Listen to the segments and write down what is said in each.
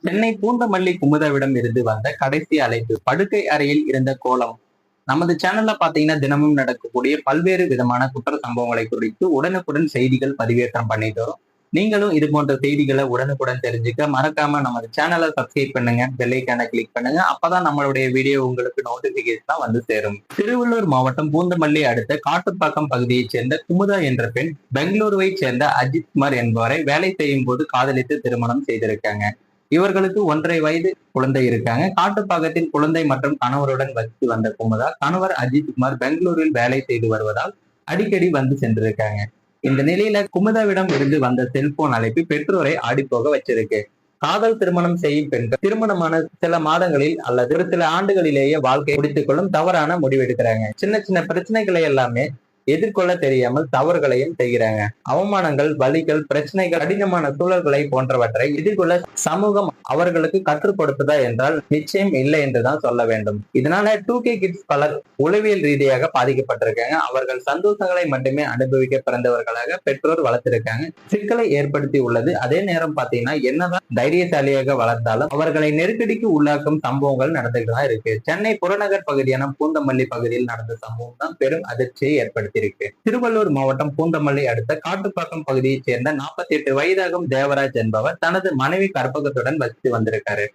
சென்னை பூந்தமல்லி குமுதாவிடம் இருந்து வந்த கடைசி அழைப்பு. படுக்கை அறையில் இருந்த கோலம். நமது சேனல்ல பாத்தீங்கன்னா தினமும் நடக்கக்கூடிய பல்வேறு விதமான குற்ற சம்பவங்களை குறித்து உடனுக்குடன் செய்திகள் பதிவேற்றம் பண்ணிட்டு வரோம். நீங்களும் இது போன்ற செய்திகளை உடனுக்குடன் தெரிஞ்சுக்க மறக்காம நமது சேனலை சப்ஸ்கிரைப் பண்ணுங்க, பெல் ஐகானை கிளிக் பண்ணுங்க. அப்பதான் நம்மளுடைய வீடியோ உங்களுக்கு நோட்டிபிகேஷன் வந்து சேரும். திருவள்ளூர் மாவட்டம் பூந்தமல்லி அடுத்த காட்டுப்பாக்கம் பகுதியைச் சேர்ந்த குமுதா என்ற பெண் பெங்களூருவை சேர்ந்த அஜித் குமார் என்பவரை வேலை செய்யும் போது காதலித்து திருமணம் செய்திருக்காங்க. இவர்களுக்கு 1.5 வயது குழந்தை இருக்காங்க. காட்டுப்பாக்கத்தில் குழந்தை மற்றும் கணவருடன் வசித்து வந்த குமுதா கணவர் அஜித் குமார் பெங்களூரில் வேலை செய்து வருவதால் அடிக்கடி வந்து சென்றிருக்காங்க. இந்த நிலையில குமுதாவிடம் இருந்து வந்த செல்போன் அழைப்பு பெற்றோரை ஆடிப்போக வச்சிருக்கு. காதல் திருமணம் செய்யும் பெண்கள் திருமணமான சில மாதங்களில் அல்லது ஒரு சில ஆண்டுகளிலேயே வாழ்க்கை முடித்துக் கொள்ளும் தவறான முடிவெடுக்கிறாங்க. சின்ன சின்ன பிரச்சனைகளை எல்லாமே எதிர்கொள்ள தெரியாமல் தவறுகளையும் செய்கிறாங்க. அவமானங்கள், வலிகள், பிரச்சனைகள், கடினமான சூழல்களை போன்றவற்றை எதிர்கொள்ள சமூகம் அவர்களுக்கு கற்றுக் கொடுத்ததா என்றால் நிச்சயம் இல்லை என்றுதான் சொல்ல வேண்டும். இதனால 2K கிட்ஸ் பலர் உளவியல் ரீதியாக பாதிக்கப்பட்டிருக்காங்க. அவர்கள் சந்தோஷங்களை மட்டுமே அனுபவிக்க பிறந்தவர்களாக பெற்றோர் வளர்த்திருக்காங்க. சிக்கலை ஏற்படுத்தி உள்ளது. அதே நேரம் பாத்தீங்கன்னா என்னதான் தைரியசாலியாக வளர்ந்தாலும் அவர்களை நெருக்கடிக்கு உள்ளாக்கும் சம்பவங்கள் நடந்துட்டு தான் இருக்கு. சென்னை புறநகர் பகுதியான பூந்தமல்லி பகுதியில் நடந்த சம்பவம் தான் பெரும் அதிர்ச்சியை ஏற்படுத்தி இருக்கு. திருவள்ளூர் மாவட்டம் பூந்தமல்லி அடுத்த காட்டுப்பாக்கம் பகுதியைச் சேர்ந்த 48 வயதாகும் தேவராஜ் என்பவர் தனது மனைவி கற்பகத்துடன் வசித்து வந்திருக்காரு.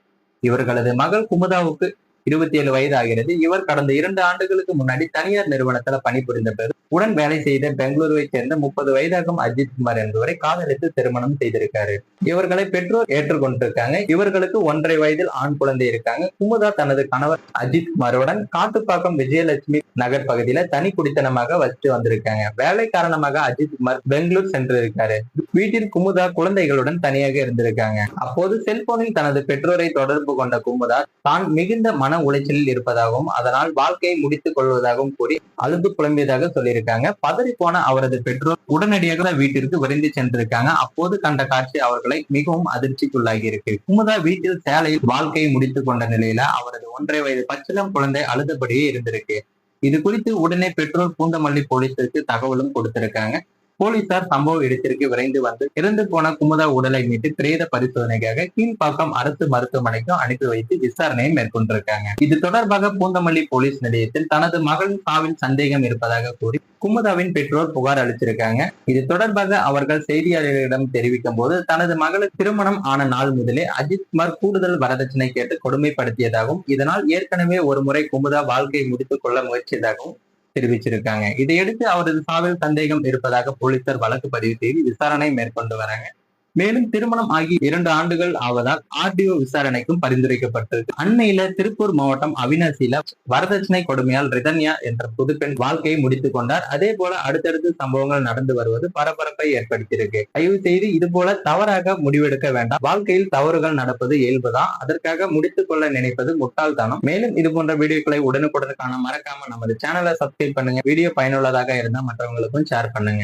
இவர்களது மகள் குமுதாவுக்கு 27 வயது ஆகிறது. இவர் கடந்த 2 ஆண்டுகளுக்கு முன்னாடி தனியார் நிறுவனத்துல பணிபுரிந்த பிறகு உடன் வேலை செய்த பெங்களூருவை சேர்ந்த 30 வயதாகும் அஜித் குமார் என்பவரை காதலித்து திருமணம் செய்திருக்காரு. இவர்களை பெற்றோர் ஏற்றுக்கொண்டிருக்காங்க. இவர்களுக்கு 1.5 வயதில் ஆண் குழந்தை இருக்காங்க. குமுதா தனது கணவர் அஜித் குமாருடன் காட்டுப்பாக்கம் விஜயலட்சுமி நகர் பகுதியில தனி குடித்தனமாக வசித்து வந்திருக்காங்க. வேலை காரணமாக அஜித் குமார் பெங்களூர் சென்றிருக்காரு. வீட்டில் குமுதா குழந்தைகளுடன் தனியாக இருந்திருக்காங்க. அப்போது செல்போனில் தனது பெற்றோரை தொடர்பு கொண்ட குமுதா தான் மிகுந்த மன உளைச்சலில் இருப்பதாகவும் அதனால் வாழ்க்கையை முடித்துக் கொள்வதாகவும் கூறி அழுது புலம்பியதாக சொல்லியிருக்காங்க. பதறி போன அவரது பெற்றோர் உடனடியாக வீட்டிற்கு விரைந்து சென்றிருக்காங்க. அப்போது கண்ட காட்சி அவர்களை மிகவும் அதிர்ச்சிக்குள்ளாகி இருக்கு. குமுதா வீட்டில் சேலையில் வாழ்க்கையை முடித்துக் கொண்ட நிலையில அவரது 1.5 வயது பச்சிளம் குழந்தை அழுதபடியே இருந்திருக்கு. இது குறித்து உடனே பெற்றோர் பூந்தமல்லி போலீசிற்கு தகவலும் கொடுத்திருக்காங்க. போலீசார் சம்பவ இடத்திற்கு விரைந்து வந்து இறந்து போன குமுதா உடலை மீட்டு பிரேத பரிசோதனைக்காக கீழ்ப்பாக்கம் அரசு மருத்துவமனைக்கும் அனுப்பி வைத்து விசாரணையை மேற்கொண்டிருக்காங்க. இது தொடர்பாக பூந்தமல்லி போலீஸ் நிலையத்தில் தனது மகளின் சாவில் சந்தேகம் இருப்பதாக கூறி குமுதாவின் பெற்றோர் புகார் அளிச்சிருக்காங்க. இது தொடர்பாக அவர்கள் செய்தியாளர்களிடம் தெரிவிக்கும் போது தனது மகளுக்கு திருமணம் ஆன நாள் முதலே அஜித் குமார் கூடுதல் வரதட்சணை கேட்டு கொடுமைப்படுத்தியதாகவும் இதனால் ஏற்கனவே ஒரு முறை குமுதா வாழ்க்கையை முடித்துக் கொள்ள முயற்சியதாகவும் தெரிவிச்சிருக்காங்க. இதையடுத்து அவரது சாவில் சந்தேகம் இருப்பதாக போலீசார் வழக்கு பதிவு செய்து விசாரணை மேற்கொண்டு வராங்க. மேலும் திருமணம் ஆகி 2 ஆண்டுகள் ஆவதால் RTO விசாரணைக்கும் பரிந்துரைக்கப்பட்டிருக்கு. அண்மையில திருப்பூர் மாவட்டம் அவினாசியில வரதட்சணை கொடுமையால் ரிதன்யா என்ற புதுப்பெண் வாழ்க்கையை முடித்துக் கொண்டார். அதே போல அடுத்தடுத்து சம்பவங்கள் நடந்து வருவது பரபரப்பை ஏற்படுத்தியிருக்கு. தயவு செய்து இது போல தவறாக முடிவெடுக்க வேண்டாம். வாழ்க்கையில் தவறுகள் நடப்பது இயல்புதான். அதற்காக முடித்துக் கொள்ள நினைப்பது முட்டாள்தனம். மேலும் இது போன்ற வீடியோக்களை உடனுக்குடன் காண மறக்காம நமது சேனலை சப்ஸ்கிரைப் பண்ணுங்க. வீடியோ பயனுள்ளதாக இருந்தால் மற்றவங்களுக்கும் ஷேர் பண்ணுங்க.